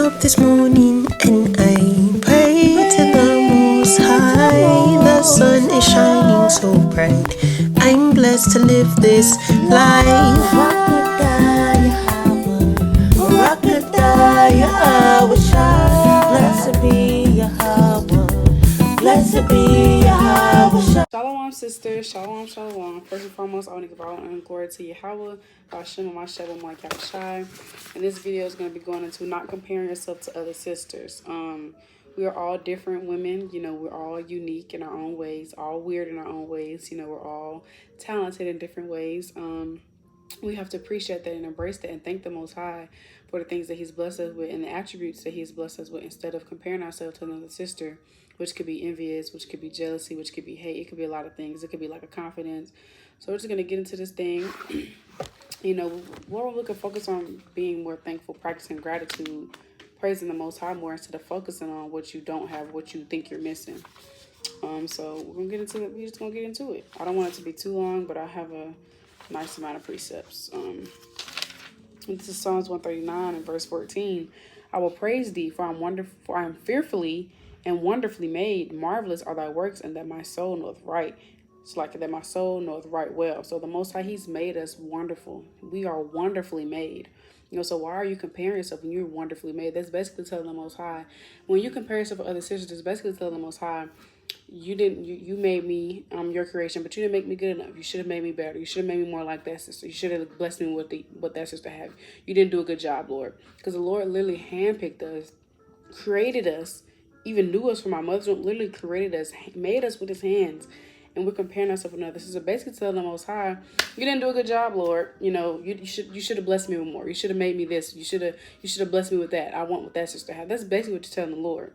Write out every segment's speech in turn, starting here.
up this morning and I pray to the Most High. The sun is shining so bright. I'm blessed to live this life. Blessed be Yahweh. Blessed be Yahweh. Shalom, sisters. Shalom, shalom. First and foremost, I want to give all honor and glory to Yahweh, Hashem, and Mashiach, my Shai. And this video is going to be going into not comparing yourself to other sisters. We are all different women. You know, we're all unique in our own ways, all weird in our own ways. You know, we're all talented in different ways. We have to appreciate that and embrace that and thank the Most High for the things that He's blessed us with and the attributes that He's blessed us with, instead of comparing ourselves to another sister, which could be envious, which could be jealousy, which could be hate. It could be a lot of things. It could be like a confidence. So we're just going to get into this thing. You know, we can focus on being more thankful, practicing gratitude, praising the Most High more instead of focusing on what you don't have, what you think you're missing. So we're going to get into it. We're just going to get into it. I don't want it to be too long, but I have a nice amount of precepts. This is Psalms 139 and verse 14. I will praise thee, for I am fearfully and wonderfully made. Marvelous are thy works, and that my soul knoweth right. It's like that my soul knoweth right well. So the Most High, He's made us wonderful. We are wonderfully made. You know, so why are you comparing yourself when you're wonderfully made? That's basically telling the Most High. When you compare yourself with other sisters, it's basically telling the Most High, you made me your creation, but you didn't make me good enough. You should have made me better. You should have made me more like that sister. You should have blessed me with what that sister had. You didn't do a good job, Lord. Because the Lord literally handpicked us, created us, even knew us from our mother's womb, literally created us, made us with His hands. And we're comparing ourselves with others. This is basically telling the Most High, you didn't do a good job, Lord. You know, you should have blessed me with more. You should have made me this. You should have blessed me with that. I want what that sister had. That's basically what you're telling the Lord.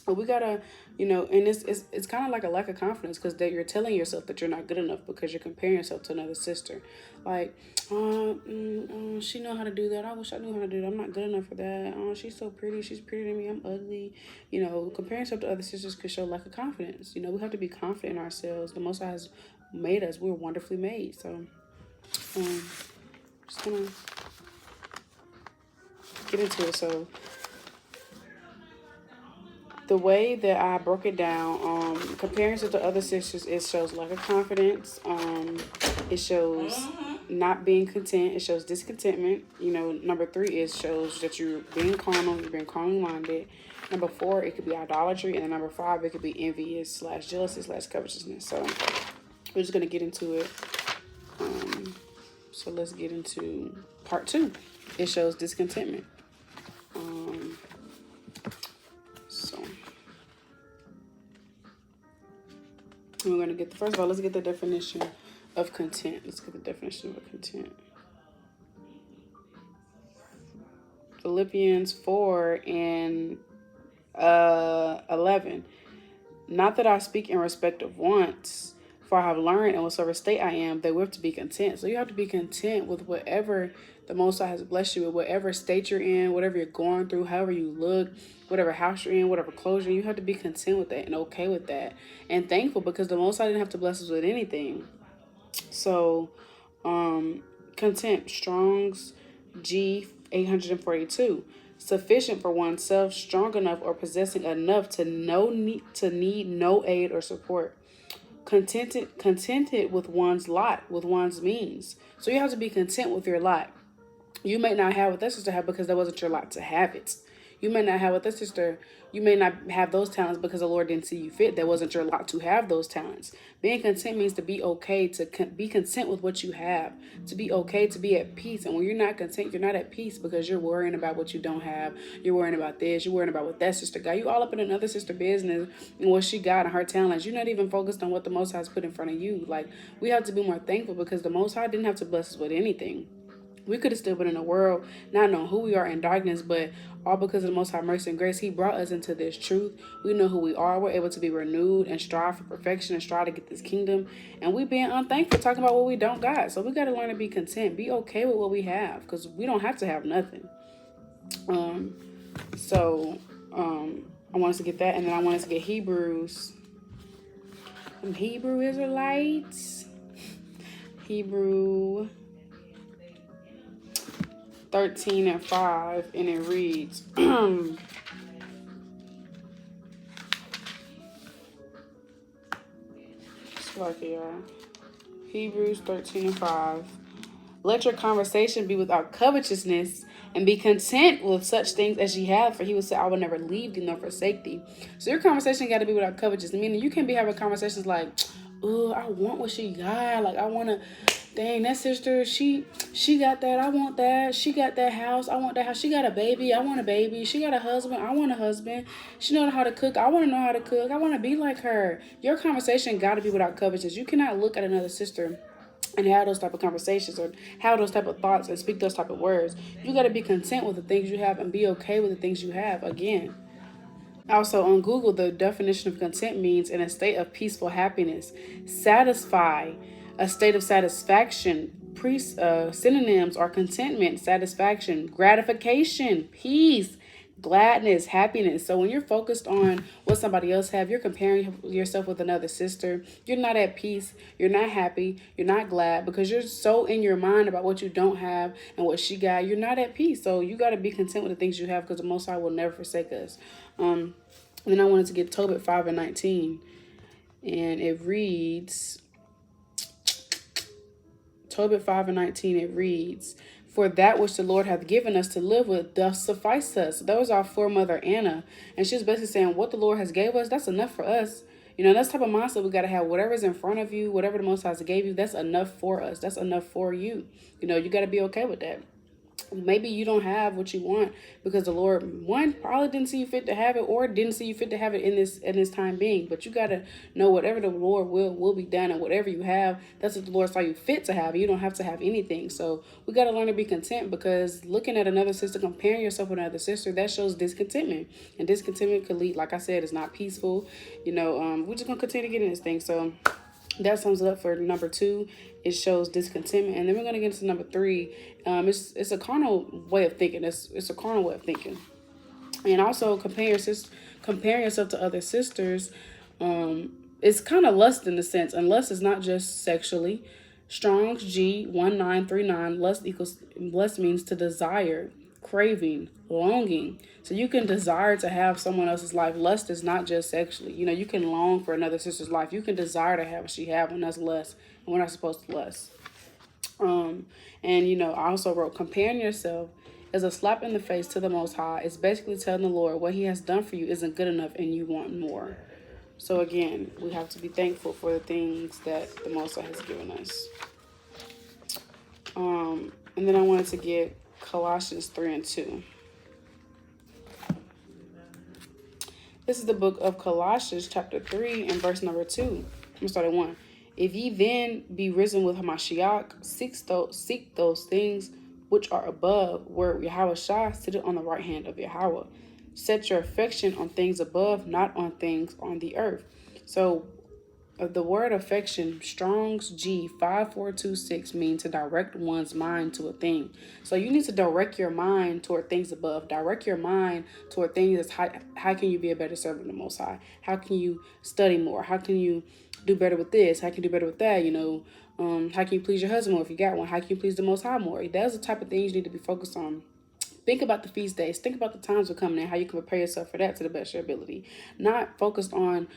But we gotta, you know, and it's kind of like a lack of confidence, because that you're telling yourself that you're not good enough because you're comparing yourself to another sister. Like, she know how to do that. I wish I knew how to do that. I'm not good enough for that. She's so pretty. She's prettier than me. I'm ugly. You know, comparing yourself to other sisters could show lack of confidence. You know, we have to be confident in ourselves. The Most High has made us. We're wonderfully made. So, just gonna get into it. So, the way that I broke it down, comparing yourself to other sisters, it shows lack of confidence. It shows not being content. It shows discontentment. You know, number 3 shows that you're being carnal. You're being carnally minded. Number 4, it could be idolatry. And then number 5, it could be envious / jealousy / covetousness. So we're just going to get into it. So let's get into part 2. It shows discontentment. So we're going to get first of all, let's get the definition of content. Let's get the definition of content. Philippians 4 and 11. Not that I speak in respect of wants, for I have learned in whatsoever state I am, that we have to be content. So you have to be content with whatever the Most High has blessed you with, whatever state you're in, whatever you're going through, however you look, whatever house you're in, whatever clothes you're in. You have to be content with that and okay with that and thankful, because the Most High didn't have to bless us with anything. So, content, Strong's G 842. Sufficient for oneself, strong enough or possessing enough to need no aid or support. Contented with one's lot, with one's means. So you have to be content with your lot. You may not have what that sister had because that wasn't your lot to have it. You may not have what that sister, you may not have those talents because the Lord didn't see you fit. That wasn't your lot to have those talents. Being content means to be okay, to be content with what you have, to be okay, to be at peace. And when you're not content, you're not at peace because you're worrying about what you don't have. You're worrying about this. You're worrying about what that sister got. You all up in another sister business and what she got and her talents. You're not even focused on what the Most High has put in front of you. Like, we have to be more thankful because the Most High didn't have to bless us with anything. We could have still been in the world, not knowing who we are in darkness, but all because of the Most High mercy and grace, He brought us into this truth. We know who we are. We're able to be renewed and strive for perfection and strive to get this kingdom. And we being unthankful, talking about what we don't got. So we got to learn to be content, be okay with what we have, because we don't have to have nothing. I want us to get that, and then I want us to get Hebrews. Hebrew Israelites. Hebrew 13 and 5, and it reads, Hebrews 13 and 5. Let your conversation be without covetousness, and be content with such things as ye have, for he will say, I will never leave thee nor forsake thee. So your conversation got to be without covetousness, meaning you can't be having conversations like, oh, I want what she got. Like, I want to, dang, that sister, she got that. I want that. She got that house. I want that house. She got a baby. I want a baby. She got a husband. I want a husband. She knows how to cook. I want to know how to cook. I want to be like her. Your conversation got to be without covetousness. You cannot look at another sister and have those type of conversations or have those type of thoughts and speak those type of words. You got to be content with the things you have and be okay with the things you have. Again, also on Google, the definition of content means in a state of peaceful happiness, satisfy, a state of satisfaction. Synonyms are contentment, satisfaction, gratification, peace, gladness, happiness. So when you're focused on what somebody else have, you're comparing yourself with another sister. You're not at peace. You're not happy. You're not glad because you're so in your mind about what you don't have and what she got. You're not at peace. So you got to be content with the things you have because the Most High will never forsake us. Then I wanted to get Tobit 5 and 19, and it reads. Tobit 5 and 19, it reads, for that which the Lord hath given us to live with doth suffice us. That was our foremother Anna. And she's basically saying what the Lord has gave us, that's enough for us. You know, that's the type of mindset we got to have. Whatever's in front of you, whatever the Most High gave you, that's enough for us. That's enough for you. You know, you got to be okay with that. Maybe you don't have what you want because the Lord, one, probably didn't see you fit to have it or didn't see you fit to have it in this time being. But you got to know whatever the Lord will be done, and whatever you have, that's what the Lord saw you fit to have. You don't have to have anything. So we got to learn to be content, because looking at another sister, comparing yourself with another sister, that shows discontentment. And discontentment could lead, like I said, it's not peaceful. You know, we're just going to continue to get in this thing. So that sums it up for number 2. It shows discontentment. And then we're going to get into number 3. It's a carnal way of thinking. It's a carnal way of thinking. And also comparing yourself to other sisters. It's kind of lust in a sense. And lust is not just sexually. Strong's G 1939. Lust means to desire, craving, longing. So you can desire to have someone else's life. Lust is not just sexually. You know, you can long for another sister's life. You can desire to have what she have, and that's lust. And we're not supposed to lust. And you know, I also wrote, comparing yourself is a slap in the face to the Most High. It's basically telling the Lord what he has done for you isn't good enough and you want more. So again, we have to be thankful for the things that the Most High has given us. And then I wanted to get Colossians 3 and 2. This is the book of Colossians, chapter 3, and verse number 2. I'm going to start at 1. If ye then be risen with Hamashiach, seek those things which are above, where Yahweh Shah sitteth on the right hand of Yahweh. Set your affection on things above, not on things on the earth. So the word affection, Strong's G 5426, means to direct one's mind to a thing. So you need to direct your mind toward things above. Direct your mind toward things that's how can you be a better servant of the Most High? How can you study more? How can you do better with this? How can you do better with that? You know, how can you please your husband more if you got one? How can you please the Most High more? That's the type of things you need to be focused on. Think about the feast days. Think about the times we're coming in, how you can prepare yourself for that to the best of your ability. Not focused on,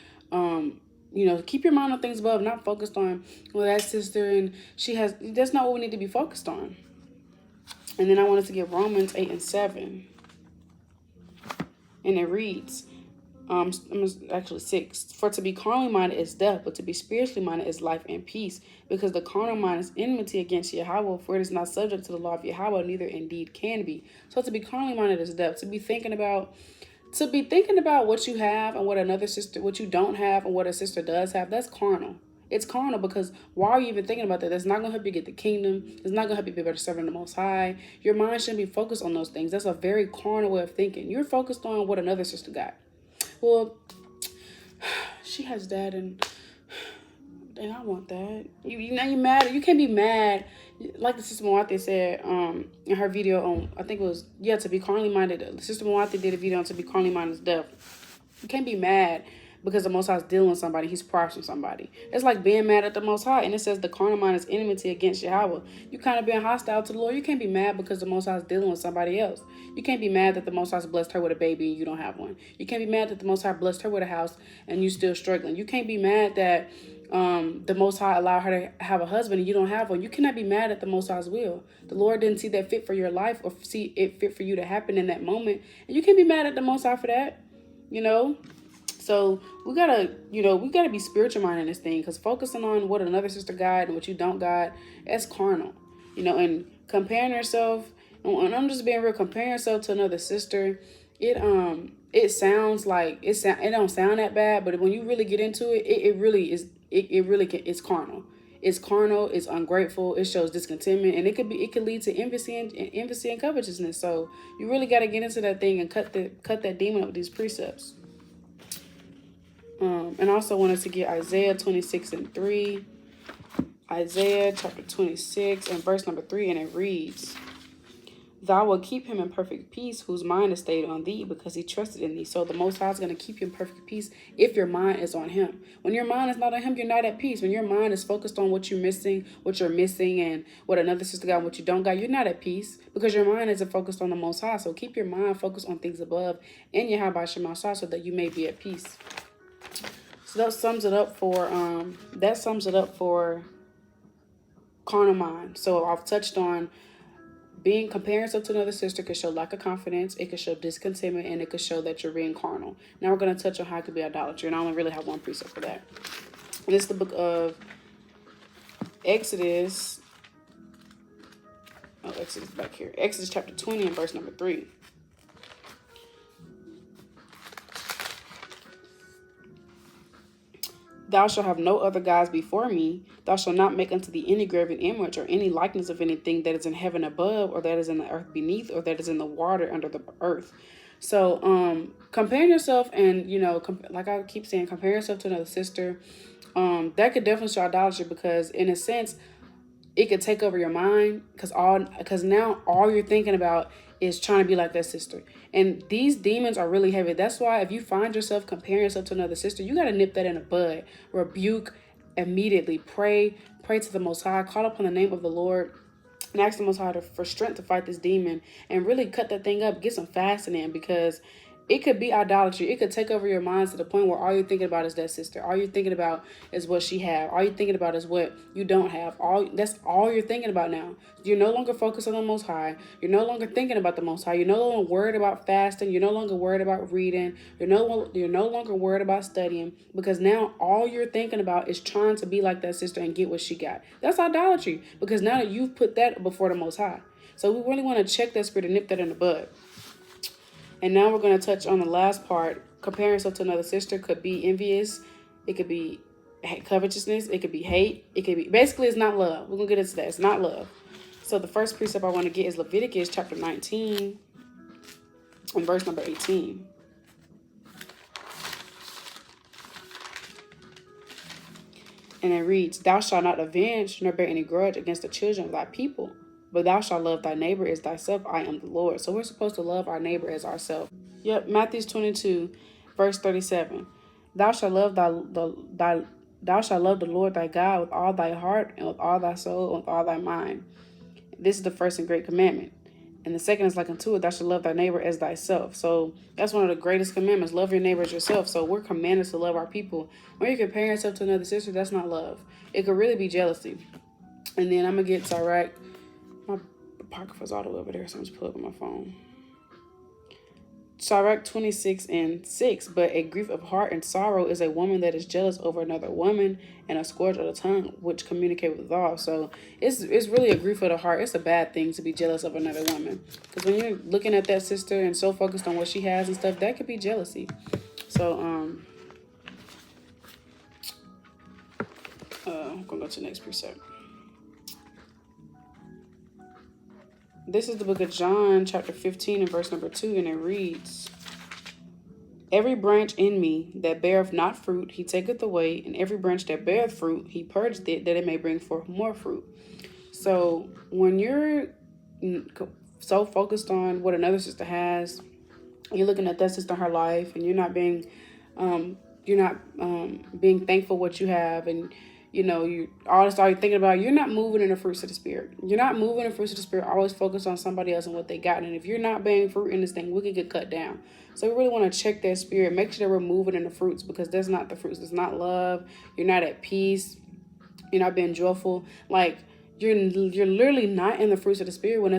you know, keep your mind on things above, not focused on, well, that sister and she has, that's not what we need to be focused on. And then I wanted to get Romans 8 and 7. And it reads, actually 6. For to be carnally minded is death, but to be spiritually minded is life and peace. Because the carnal mind is enmity against Yahweh, for it is not subject to the law of Yahweh, neither indeed can be. So to be carnally minded is death. To be thinking about what you have and what another sister, what you don't have and what a sister does have, that's carnal. It's carnal because why are you even thinking about that? That's not going to help you get the kingdom. It's not going to help you be better serving the Most High. Your mind shouldn't be focused on those things. That's a very carnal way of thinking. You're focused on what another sister got. Well, she has that and dang, I want that. Now you're mad. You can't be mad. Like the Sister Mwate said in her video on, I think it was, to be carnally minded. Sister Mwate did a video on to be carnally minded is death. You can't be mad because the Most High is dealing with somebody. He's prospering somebody. It's like being mad at the Most High. And it says the carnal mind is enmity against Yahweh. You kind of being hostile to the Lord. You can't be mad because the Most High is dealing with somebody else. You can't be mad that the Most High has blessed her with a baby and you don't have one. You can't be mad that the Most High blessed her with a house and you still struggling. You can't be mad that the Most High allowed her to have a husband and you don't have one. You cannot be mad at the Most High's will. The Lord didn't see that fit for your life or see it fit for you to happen in that moment. And you can't be mad at the Most High for that, you know? So we gotta be spiritual minded in this thing, because focusing on what another sister got and what you don't got, that's carnal, and comparing yourself, and I'm just being real, comparing yourself to another sister, it sounds like it don't sound that bad, but when you really get into it, it really is, it's carnal. It's carnal, it's ungrateful, it shows discontentment, and it could lead to envy and covetousness. So you really got to get into that thing and cut that demon up with these precepts. And I also wanted to get Isaiah 26:3. Isaiah chapter 26 and verse number 3, and it reads, "Thou wilt keep him in perfect peace, whose mind is stayed on thee, because he trusted in thee." So the Most High is going to keep you in perfect peace if your mind is on him. When your mind is not on him, you're not at peace. When your mind is focused on what you're missing, and what another sister got, and what you don't got, you're not at peace because your mind isn't focused on the Most High. So keep your mind focused on things above in Yahweh Shema Shah, so that you may be at peace. So that sums it up for carnal mind. So I've touched on comparing yourself to another sister could show lack of confidence, it could show discontentment, and it could show that you're being carnal. Now we're going to touch on how it could be idolatry, and I only really have one precept for that. And it's the book of Exodus. Exodus back here. Exodus chapter 20 and verse number 3. "Thou shalt have no other gods before me. Thou shalt not make unto thee any graven image or any likeness of anything that is in heaven above, or that is in the earth beneath, or that is in the water under the earth." So, comparing yourself and, like I keep saying, compare yourself to another sister, that could definitely show idolatry, because in a sense, it could take over your mind, because now all you're thinking about is trying to be like that sister. And these demons are really heavy. That's why if you find yourself comparing yourself to another sister, you got to nip that in the bud. Rebuke immediately. Pray to the Most High. Call upon the name of the Lord and ask the Most High for strength to fight this demon, and really cut that thing up. Get some fasting in, because it could be idolatry. It could take over your minds to the point where all you're thinking about is that sister. All you're thinking about is what she have. All you're thinking about is what you don't have. That's all you're thinking about now. You're no longer focused on the Most High. You're no longer thinking about the Most High. You're no longer worried about fasting. You're no longer worried about reading. You're no longer worried about studying, because now all you're thinking about is trying to be like that sister and get what she got. That's idolatry, because now that you've put that before the Most High. So we really want to check that spirit and nip that in the bud. And now we're going to touch on the last part. Comparing yourself to another sister could be envious. It could be covetousness. It could be hate. It could be, basically, it's not love. We're going to get into that. It's not love. So the first precept I want to get is Leviticus chapter 19 and verse number 18. And it reads, "Thou shalt not avenge nor bear any grudge against the children of thy people, but thou shalt love thy neighbor as thyself. I am the Lord." So we're supposed to love our neighbor as ourselves. Yep, Matthew 22, verse 37. "Thou shalt love thou shalt love the Lord thy God with all thy heart and with all thy soul and with all thy mind. This is the first and great commandment. And the second is like unto it, thou shalt love thy neighbor as thyself." So that's one of the greatest commandments. Love your neighbor as yourself. So we're commanded to love our people. When you're comparing yourself to another sister, that's not love. It could really be jealousy. And then I'm going to get Sirach. My apocrypha's all the way over there, so I'm just pull up on my phone. Sirach 26:6. "But a grief of heart and sorrow is a woman that is jealous over another woman, and a scourge of the tongue which communicate with all." So it's really a grief of the heart. It's a bad thing to be jealous of another woman, because when you're looking at that sister and so focused on what she has and stuff, that could be jealousy. So I'm gonna go to the next precept. This is the book of John, chapter 15, and verse number 2, and it reads, "Every branch in me that beareth not fruit, he taketh away, and every branch that beareth fruit, he purgeth it, that it may bring forth more fruit." So when you're so focused on what another sister has, you're looking at that sister in her life, and you're not being you're not being thankful what you have, and you always start thinking about, you're not moving in the fruits of the spirit. You're not moving in the fruits of the spirit. Always focus on somebody else and what they got. And if you're not bearing fruit in this thing, we could get cut down. So we really want to check that spirit, make sure that we're moving in the fruits, because that's not the fruits. It's not love. You're not at peace. You're not being joyful. Like, you're literally not in the fruits of the spirit when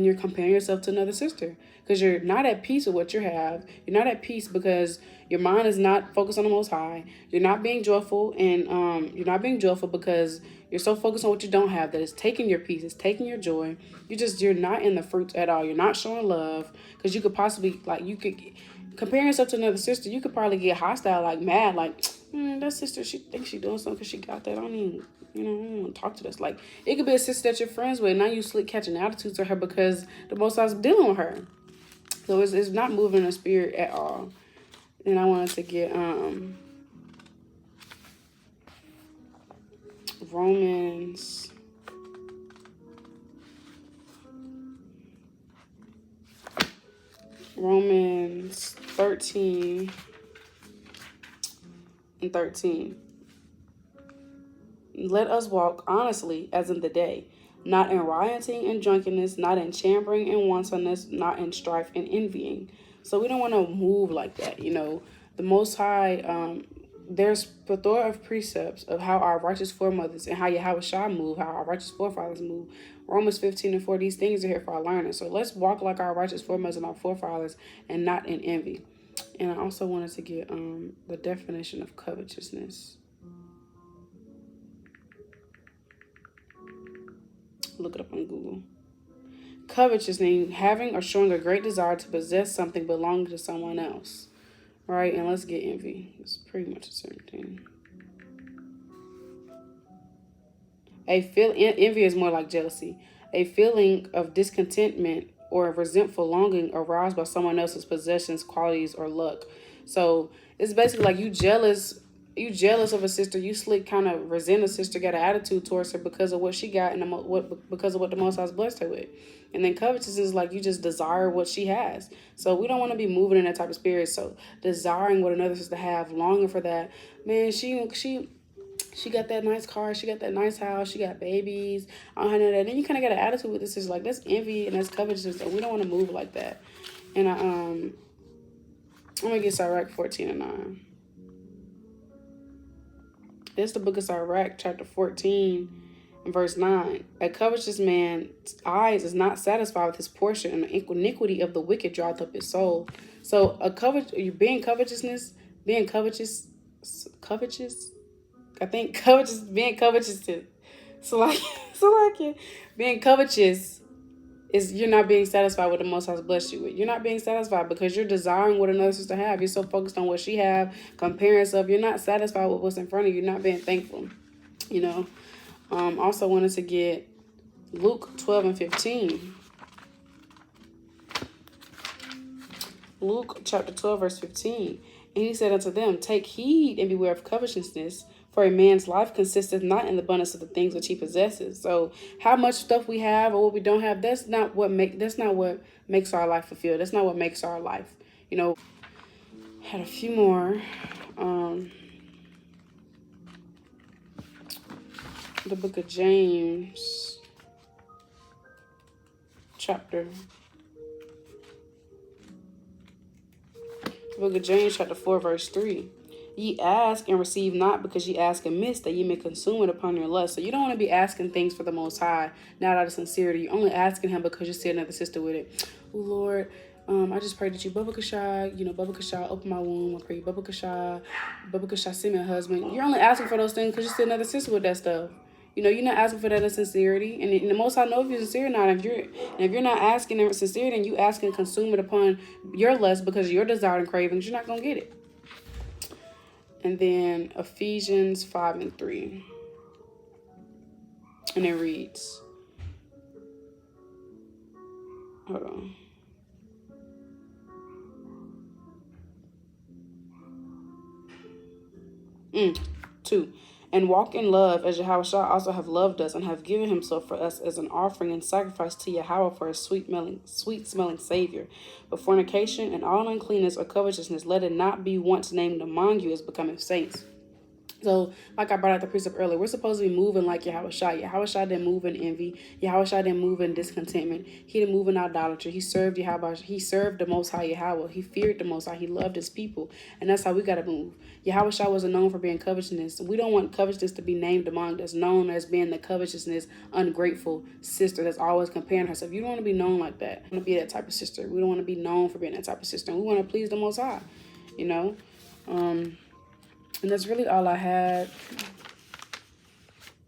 you're comparing yourself to another sister, because you're not at peace with what you have. You're not at peace because your mind is not focused on the Most High. You're not being joyful, and you're not being joyful because you're so focused on what you don't have that it's taking your peace, it's taking your joy. You're not in the fruits at all. You're not showing love, because you could possibly, like, you could compare yourself to another sister. You could probably get hostile, like mad, like, that sister, she thinks she doing something because she got that. I don't even, I don't want to talk to this. Like, it could be a sister that you're friends with. Now you slick catching attitudes to her because the Most High's dealing with her. So it's not moving in the spirit at all. And I wanted to get Romans 13 and 13. Let us walk honestly as in the day, not in rioting and drunkenness, not in chambering and wantonness, not in strife and envying. So we don't want to move like that. The Most High, there's plethora of precepts of how our righteous foremothers and how Yahweh Shah move, how our righteous forefathers move. Romans 15 and 4, these things are here for our learning. So let's walk like our righteous foremothers and our forefathers, and not in envy. And I also wanted to get the definition of covetousness. Look it up on Google. Covetousness, having or showing a great desire to possess something belonging to someone else. Right? And let's get envy. It's pretty much the same thing. Envy is more like jealousy. A feeling of discontentment or resentful longing aroused by someone else's possessions, qualities, or luck. So it's basically like you jealous of a sister. You slick kind of resent a sister, got an attitude towards her because of what she got and because of what the Most High blessed her with. And then covetousness is like you just desire what she has. So we don't want to be moving in that type of spirit. So desiring what another sister have, longing for that. Man, she got that nice car, she got that nice house, she got babies, I don't have none of that. Then you kind of got an attitude with this. It's like, that's envy and that's covetousness, and we don't want to move like that. And I'm going to get Sirach 14 and 9. This is the book of Sirach, chapter 14, and verse 9. A covetous man's eyes is not satisfied with his portion, and the iniquity of the wicked draweth up his soul. So being covetous, I think being covetous being covetous is you're not being satisfied with the Most High blessed you with. You're not being satisfied because you're desiring what another sister have. You're so focused on what she have, comparing yourself. You're not satisfied with what's in front of you. You're not being thankful. Also wanted to get Luke 12 and 15. Luke chapter 12 verse 15. And he said unto them, take heed and beware of covetousness, for a man's life consisteth not in the abundance of the things which he possesses. So how much stuff we have or what we don't have, that's not what makes our life fulfilled. That's not what makes our life. Had a few more. The book of James, chapter 4, verse 3. Ye ask and receive not, because ye ask amiss, that ye may consume it upon your lust. So you don't want to be asking things for the Most High, not out of sincerity. You're only asking him because you see another sister with it. Oh, Lord, I just pray that you, Baba Kasha, Baba Kasha, open my womb. I pray, Baba Kasha, send me a husband. You're only asking for those things because you see another sister with that stuff. You're not asking for that in sincerity. And the Most High know if you're sincere or not. If you're not asking in sincerity and you asking to consume it upon your lust because of your desire and cravings, you're not going to get it. And then Ephesians 5 and 3. And it reads, hold on. 2. And walk in love as Yahweh Shah also have loved us and have given himself for us as an offering and sacrifice to Yahweh for a sweet-smelling Savior. But fornication and all uncleanness or covetousness, let it not be once named among you as becoming saints. So, like I brought out the precept earlier, we're supposed to be moving like Yahweh Shah. Yahweh Shah didn't move in envy. Yahweh Shah didn't move in discontentment. He didn't move in idolatry. He served Yahweh. He served the Most High Yahweh. He feared the Most High. He loved his people. And that's how we got to move. Yahweh Shah wasn't known for being covetousness. We don't want covetousness to be named among us, known as being the covetousness, ungrateful sister that's always comparing herself. You don't want to be known like that. We want to be that type of sister. We don't want to be known for being that type of sister. We want to please the Most High, you know? And that's really all I had.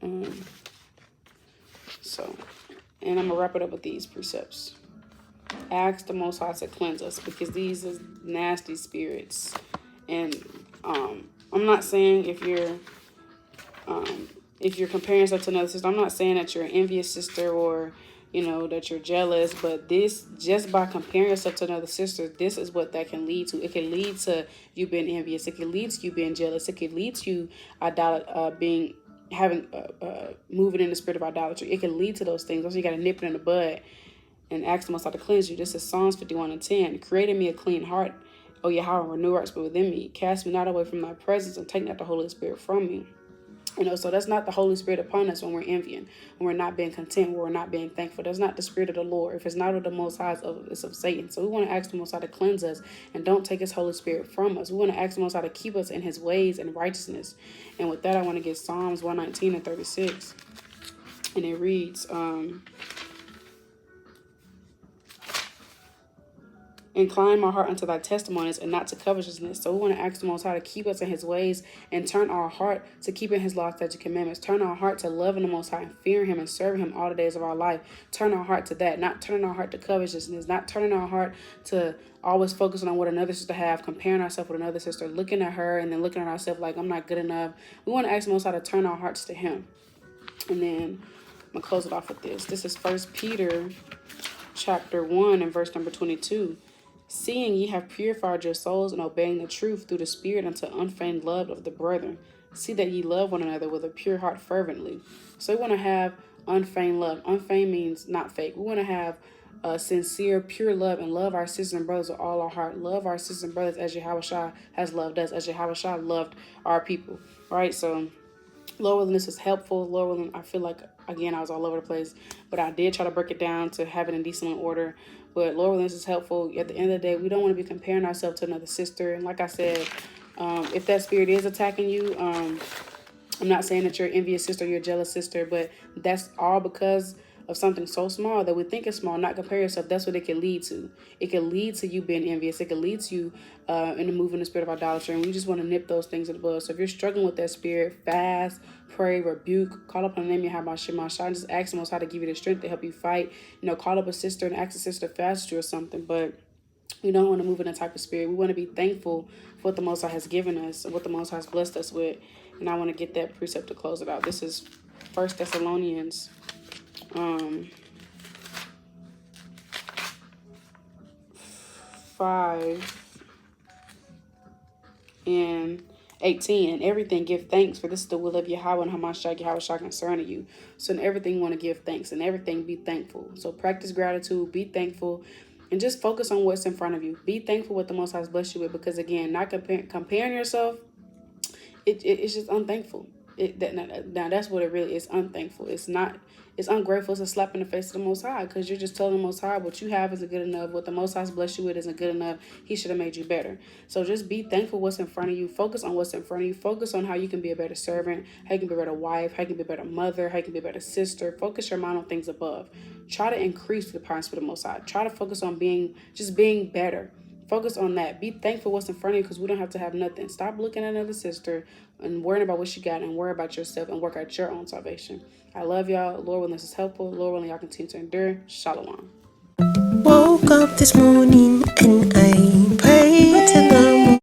And I'm going to wrap it up with these precepts. Ask the Most High to cleanse us because these are nasty spirits. And I'm not saying if you're comparing yourself to another sister, I'm not saying that you're an envious sister or, you know, that you're jealous, but this, just by comparing yourself to another sister, this is what that can lead to. It can lead to you being envious. It can lead to you being jealous. It can lead to you moving in the spirit of idolatry. It can lead to those things. Also, you got to nip it in the bud and ask the Most High to cleanse you. This is Psalms 51:10. Create in me a clean heart, O Yahweh, renew right spirit within me. Cast me not away from thy presence and take not the Holy Spirit from me. You know, so that's not the Holy Spirit upon us when we're envying, when we're not being content, when we're not being thankful. That's not the Spirit of the Lord. If it's not of the Most High, it's of Satan. So we want to ask the Most High to cleanse us and don't take his Holy Spirit from us. We want to ask the Most High to keep us in his ways and righteousness. And with that, I want to get Psalms 119:36. And it reads, incline my heart unto thy testimonies and not to covetousness. So we want to ask the Most High to keep us in his ways and turn our heart to keeping his laws, statutes, commandments. Turn our heart to loving the Most High and fearing him and serving him all the days of our life. Turn our heart to that, not turning our heart to covetousness, not turning our heart to always focusing on what another sister have, comparing ourselves with another sister, looking at her and then looking at ourselves like I'm not good enough. We want to ask the Most High to turn our hearts to him. And then I'm going to close it off with this. This is 1 Peter chapter 1 and verse number 22. Seeing ye have purified your souls in obeying the truth through the Spirit unto unfeigned love of the brethren, see that ye love one another with a pure heart fervently. So we want to have unfeigned love. Unfeigned means not fake. We want to have a sincere, pure love and love our sisters and brothers with all our heart. Love our sisters and brothers as Yahweh Shah has loved us, as Yahweh Shah loved our people. All right, so Lord willing, this is helpful. Lord willing, I feel like, again, I was all over the place, but I did try to break it down to have it in decent order. But Lord willing, this is helpful. At the end of the day, we don't want to be comparing ourselves to another sister. And like I said, if that spirit is attacking you, I'm not saying that you're an envious sister, you're a jealous sister, but that's all because of something so small that we think is small. Not compare yourself. That's what it can lead to. It can lead to you being envious. It can lead to you in the moving the spirit of idolatry. And we just want to nip those things in the bud. So if you're struggling with that spirit, fast, pray, rebuke, call upon the name of Yahweh Shema Shah, and just ask the Most High to give you the strength to help you fight. You know, call up a sister and ask a sister to fast you or something. But we don't want to move in that type of spirit. We want to be thankful for what the Most High has given us and what the Most High has blessed us with. And I want to get that precept to close it out. This is 1 Thessalonians 5:18. And everything give thanks, for this is the will of Yahweh and Hamashiach Yahweh Shah concerning you. So in everything you want to give thanks, and everything be thankful. So practice gratitude, be thankful, and just focus on what's in front of you. Be thankful what the Most High has blessed you with, because again, not comparing yourself, it's just unthankful. Now that's what it really is, unthankful. It's ungrateful. It's a slap in the face of the Most High, because you're just telling the Most High what you have isn't good enough. What the Most High has blessed you with isn't good enough. He should have made you better. So just be thankful what's in front of you. Focus on what's in front of you. Focus on how you can be a better servant, how you can be a better wife, how you can be a better mother, how you can be a better sister. Focus your mind on things above. Try to increase the power and spirit of the Most High. Try to focus on being better. Focus on that. Be thankful what's in front of you, because we don't have to have nothing. Stop looking at another sister and worrying about what she got, and worry about yourself and work out your own salvation. I love y'all. Lord willing, this is helpful. Lord willing, y'all continue to endure. Shalom. Woke up this morning and I